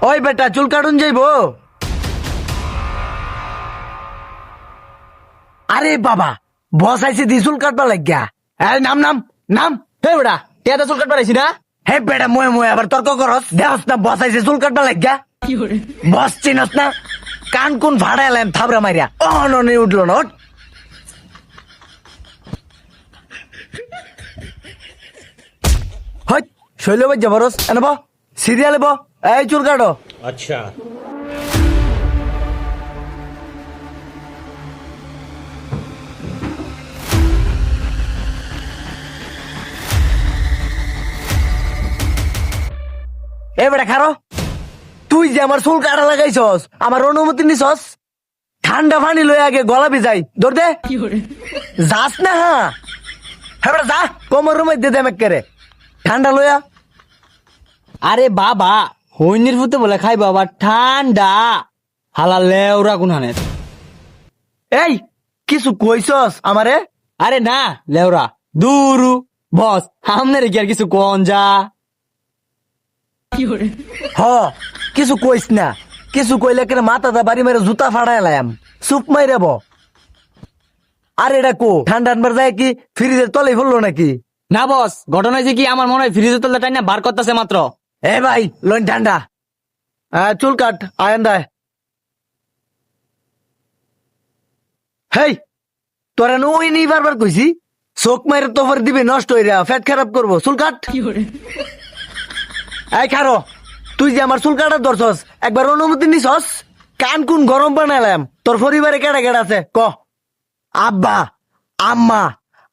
ওই বেটা চুল কাটুন যাইবো। আরে বাবা বস আইছে দি চুল কাটবা লাগিয়া। এই নাম নাম নাম। হে বেটা টেয়াদা চুল কাটবার আইছি না। হে বেটা ময়ে ময়ে আবার তর্ক করস। দেহস না বস আইছে চুল কাটবা লাগিয়া। বস চিনস না? কান কোন ভাড়া এলাম থাবরা মাইরা অননি উঠলো না। হয় শৈল বাজ্যা বরস এনে ব সিরিয়ালে ব। এই চুল কাটো। अच्छा এ বেটা খারো, তুই যে আমার চুল কাটা লাগাইছস আমার অনুমতি নিছস? ঠান্ডা পানি লই আগে গলা ভিজাই ধর দে। যাস না হ্যাঁ বেটা যা, কোমর রুমে দে দেম একেরে ঠান্ডা লইয়া। আরে বাবা হইনির ফুতে বলে খাই বাবা ঠান্ডা হালা লেওরা কোনহানে। এই কিছু কইছস আমারে? আরে না লেওরা দুরু বস আমনের কি আর কিছু কোন যা। হ কিছু কইস না, কিছু কইলে কেন মাথাটা বাড়ি মেরে জুতা ফাড়াই লাম চুপ মাইরে ব। আর এটা কো ঠান্ডা আনবার যায় কি ফ্রিজের তলে ফেললো নাকি? না বস ঘটনা হয়েছে কি আমার মনে হয় ফ্রিজে তোলা টাই না বার করতেছে মাত্র। এ ভাই লোন ঠান্ডা চুল কাট আয়ন দায়। হেই তোরা ওই নেই বারবার কইছি চোখ মাইরে তোফর দিবে নষ্ট হইরা ফ্যাট খারাপ করবো। চুল কাট। এই খারো, তুই যে আমার চুল কাটার ধরছস একবার অনুমতি নিছস? কান কোন গরম বানাইলাম। তোর পরিবারে কেডা কেডা আছে ক? আব্বা আম্মা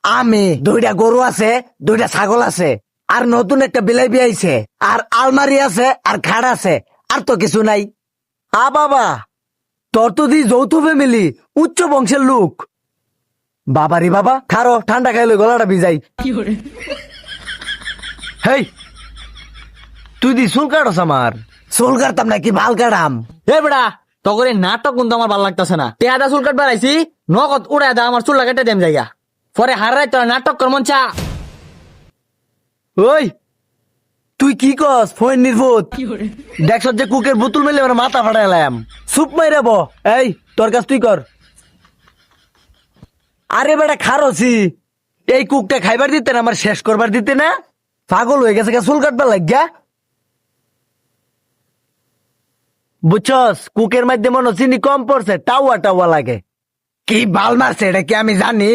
আমি, দুইটা গরু আছে, দুইটা ছাগল আছে, আর নতুন একটা বিলাই বিয়াইছে, আর আলমারি আছে আর খাট আছে, আর তো কিছু নাই। বাবা তোর তো দি যৌথ ফ্যামিলি, উচ্চ বংশের লোক। বাবারি বাবা খারো ঠান্ডা খাইলে গলাটা ভিজাই। হেই তুই দি চুল কাটস আমার? চুল কাটতাম নাকি ভাল কাটাম? হে বেটা তগরে নাটক কিন্তু আমার ভালো লাগতেছে না। টেয়াদা চুল কাটবার আইছি নগদ উড়াই দা আমার চুল লাগাইতে দেম জায়গা পরে হারাই তোর নাটক কর মন চা। ওই তুই কি কস ফোন নির্ভূত? দেখছ যে কুকের বোতল মেলে আমার মাথা ফাটাইলাম। সুপ মাইরে ব। এই তোর কাছ তুই কর। আরে বেটা খারছি, এই কুকটা খাইবার দিতে না আমার শেষ করবার দিতে না? পাগল হয়ে গেছে চুল কাটবার লাগিয়া। বুঝছস কুকের মধ্যে মনে চিনি কম পড়ছে, টাওয়া টাওয়া লাগে। কি বাল মারছে এটা কি আমি জানি?